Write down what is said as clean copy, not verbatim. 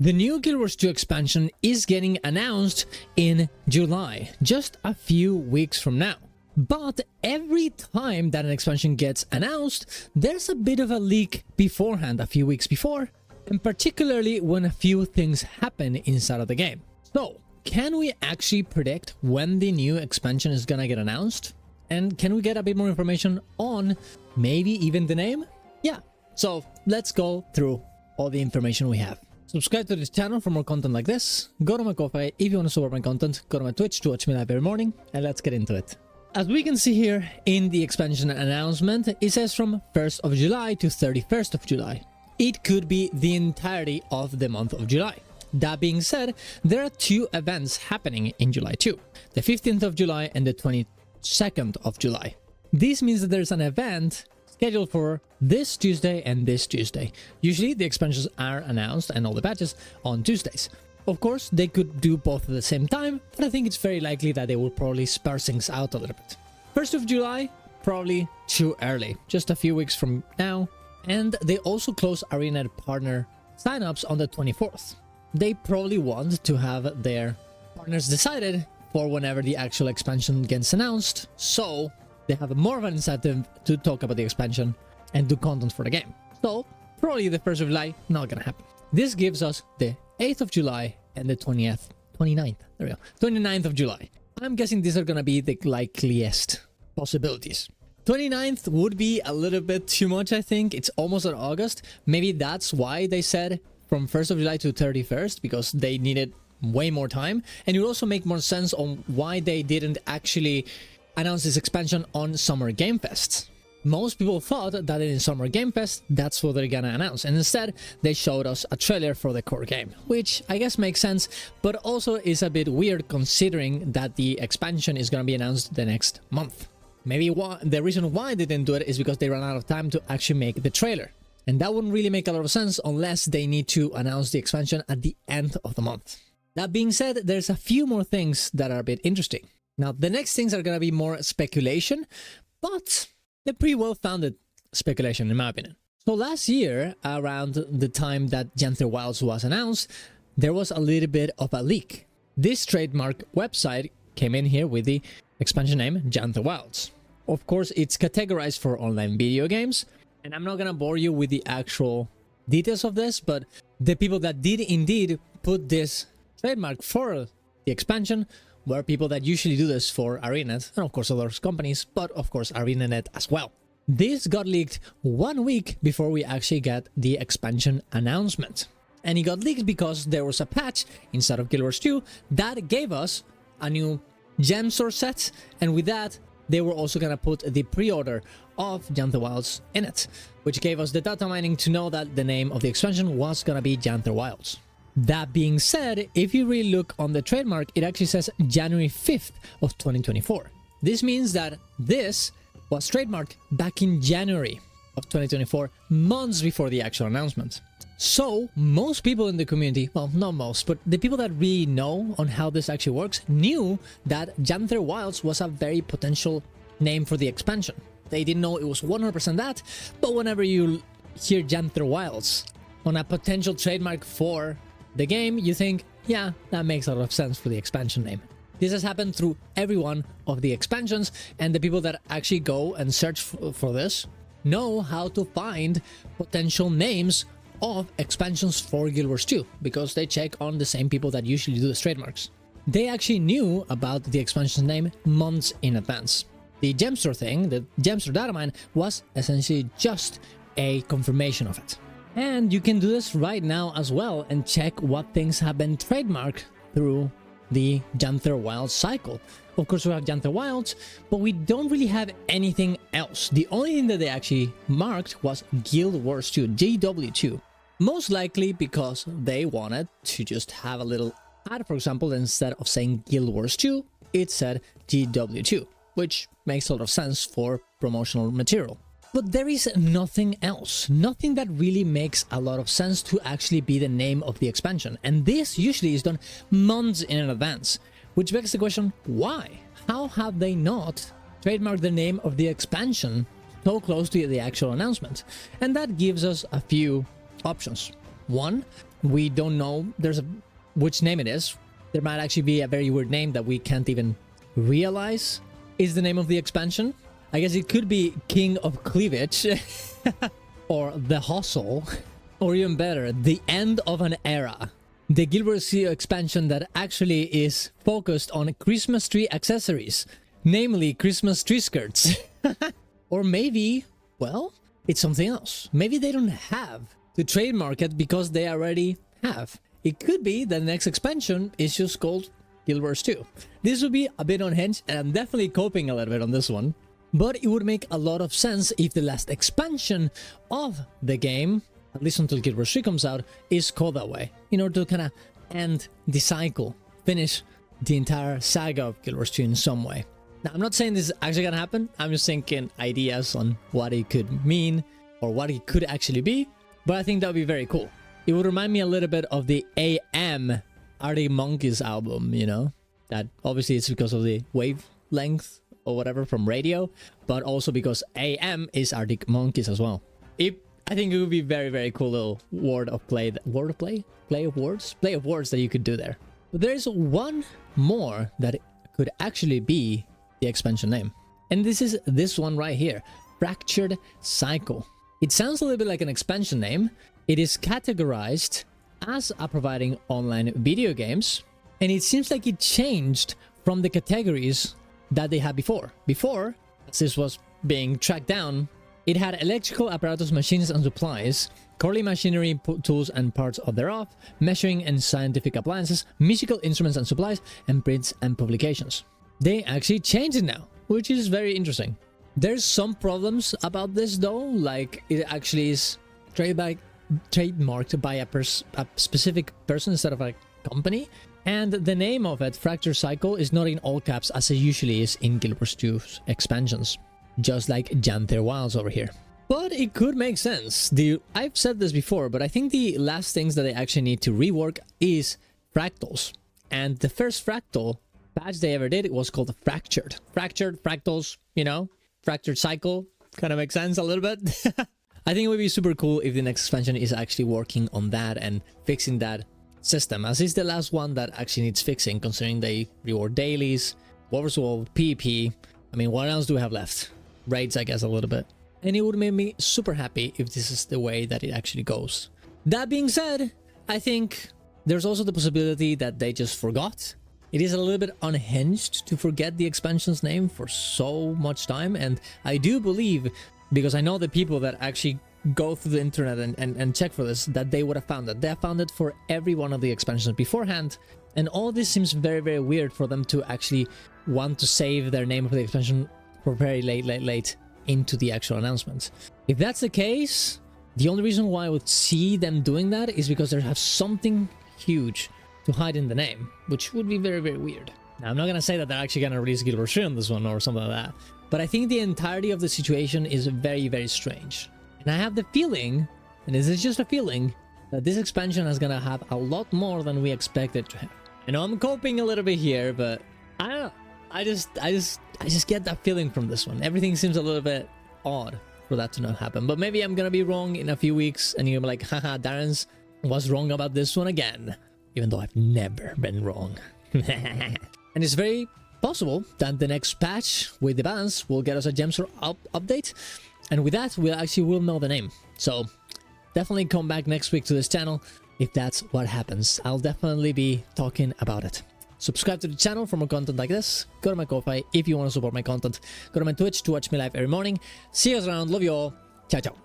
The new Guild Wars 2 expansion is getting announced in July, just a few weeks from now. But every time that an expansion gets announced, there's a bit of a leak beforehand, a few weeks before, and particularly when a few things happen inside of the game. So, can we actually predict when the new expansion is gonna get announced? And can we get a bit more information on maybe even the name? Yeah, so let's go through all the information we have. Subscribe to this channel for more content like this. Go to my Ko-Fi if you want to support my content. Go to my Twitch to watch me live every morning, and let's get into it. As we can see here in the expansion announcement, it says from 1st of July to 31st of July. It could be the entirety of the month of July. That being said, there are two events happening in July too, the 15th of July and the 22nd of July. This means that there's an event scheduled for this Tuesday and this Tuesday. Usually the expansions are announced and all the patches on Tuesdays. Of course, they could do both at the same time, but I think it's very likely that they will probably sparse things out a little bit. 1st of July, probably too early, just a few weeks from now. And they also close Arena partner signups on the 24th. They probably want to have their partners decided for whenever the actual expansion gets announced, so they have more of an incentive to talk about the expansion and do content for the game. So, probably the 1st of July, not gonna happen. This gives us the 8th of July and the 29th, there we go, 29th of July. I'm guessing these are gonna be the likeliest possibilities. 29th would be a little bit too much, I think. It's almost in August. Maybe that's why they said from 1st of July to 31st, because they needed way more time. And it would also make more sense on why they didn't actually announce this expansion on Summer Game Fest. Most people thought that in Summer Game Fest, that's what they're gonna announce. And instead, they showed us a trailer for the core game, which I guess makes sense, but also is a bit weird considering that the expansion is gonna be announced the next month. Maybe the reason why they didn't do it is because they ran out of time to actually make the trailer. And that wouldn't really make a lot of sense unless they need to announce the expansion at the end of the month. That being said, there's a few more things that are a bit interesting. Now, the next things are going to be more speculation, but they're pretty well-founded speculation, in my opinion. So last year, around the time that Janther Wilds was announced, there was a little bit of a leak. This trademark website came in here with the expansion name Janther Wilds. Of course, it's categorized for online video games, and I'm not going to bore you with the actual details of this, but the people that did indeed put this trademark for the expansion were people that usually do this for ArenaNet, and of course other companies, but of course ArenaNet as well. This got leaked 1 week before we actually got the expansion announcement. And it got leaked because there was a patch inside of Guild Wars 2 that gave us a new gem source set, and with that, they were also gonna put the pre-order of Janther Wilds in it, which gave us the data mining to know that the name of the expansion was gonna be Janther Wilds. That being said, if you really look on the trademark, it actually says January 5th of 2024. This means that this was trademarked back in January of 2024, months before the actual announcement. So, most people in the community, well, not most, but the people that really know on how this actually works, knew that Janther Wilds was a very potential name for the expansion. They didn't know it was 100% that, but whenever you hear Janther Wilds on a potential trademark for the game, you think, yeah, that makes a lot of sense for the expansion name. This has happened through every one of the expansions, and the people that actually go and search for this know how to find potential names of expansions for Guild Wars 2, because they check on the same people that usually do the trademarks. They actually knew about the expansion name months in advance. The Gemstore thing, the Gemstore data mine, was essentially just a confirmation of it. And you can do this right now as well and check what things have been trademarked through the Janther Wilds cycle. Of course, we have Janther Wilds, but we don't really have anything else. The only thing that they actually marked was Guild Wars 2, GW2. Most likely because they wanted to just have a little ad, for example, instead of saying Guild Wars 2, it said GW2, which makes a lot of sense for promotional material. But there is nothing else, nothing that really makes a lot of sense to actually be the name of the expansion. And this usually is done months in advance, which begs the question, why? How have they not trademarked the name of the expansion so close to the actual announcement? And that gives us a few options. One, We don't know which name it is. There might actually be a very weird name that we can't even realize is the name of the expansion. I guess it could be King of Cleavage or The Hustle, or even better, The End of an Era. The Guild Wars 2 expansion that actually is focused on Christmas tree accessories, namely Christmas tree skirts. Or maybe, well, it's something else. Maybe they don't have to trademark it because they already have. It could be that the next expansion is just called Guild Wars 2. This would be a bit unhinged, and I'm definitely coping a little bit on this one. But it would make a lot of sense if the last expansion of the game, at least until Guild Wars 3 comes out, is called that way, in order to kind of end the cycle, finish the entire saga of Guild Wars 2 in some way. Now, I'm not saying this is actually gonna happen, I'm just thinking ideas on what it could mean, or what it could actually be, but I think that would be very cool. It would remind me a little bit of the AM Arctic Monkeys album, you know? That obviously it's because of the wavelength or whatever from radio, but also because AM is Arctic Monkeys as well. I think it would be very, very cool little play of words that you could do there. But there's one more that could actually be the expansion name, and this is this one right here, Fractured Cycle. It sounds a little bit like an expansion name. It is categorized as a providing online video games, and it seems like it changed from the categories that they had before. Before, as this was being tracked down, it had electrical apparatus, machines and supplies, curly machinery, tools and parts of thereof, measuring and scientific appliances, musical instruments and supplies, and prints and publications. They actually changed it now, which is very interesting. There's some problems about this though, like it actually is trademarked by a specific person instead of a company. And the name of it, Fractured Cycle, is not in all caps as it usually is in Guild Wars 2's expansions, just like Janther Wilds over here. But it could make sense. I've said this before, but I think the last things that they actually need to rework is fractals. And the first fractal patch they ever did, it was called Fractured. Fractured, fractals, you know, Fractured Cycle, kind of makes sense a little bit. I think it would be super cool if the next expansion is actually working on that and fixing that system, as is the last one that actually needs fixing, considering they reward dailies, War's Wall, PvP. I mean, what else do we have left? Raids, I guess, a little bit. And it would make me super happy if this is the way that it actually goes. That being said, I think there's also the possibility that they just forgot. It is a little bit unhinged to forget the expansion's name for so much time, and I do believe, because I know the people that actually go through the internet and check for this, that they would have found it. They have found it for every one of the expansions beforehand, and all this seems very, very weird for them to actually want to save their name of the expansion for very late into the actual announcement. If that's the case, the only reason why I would see them doing that is because they have something huge to hide in the name, which would be very, very weird. Now, I'm not gonna say that they're actually gonna release Guild Wars 3 on this one or something like that, but I think the entirety of the situation is very, very strange. And I have the feeling, and this is just a feeling, that this expansion is gonna have a lot more than we expected to have. I know I'm coping a little bit here, but I don't know. I just get that feeling from this one. Everything seems a little bit odd for that to not happen. But maybe I'm gonna be wrong in a few weeks, and you're like, haha, Darren's was wrong about this one again. Even though I've never been wrong. And it's very possible that the next patch with the balance will get us a Gemstore update. And with that, we actually will know the name. So definitely come back next week to this channel if that's what happens. I'll definitely be talking about it. Subscribe to the channel for more content like this. Go to my Ko-Fi if you want to support my content. Go to my Twitch to watch me live every morning. See you guys around. Love you all. Ciao, ciao.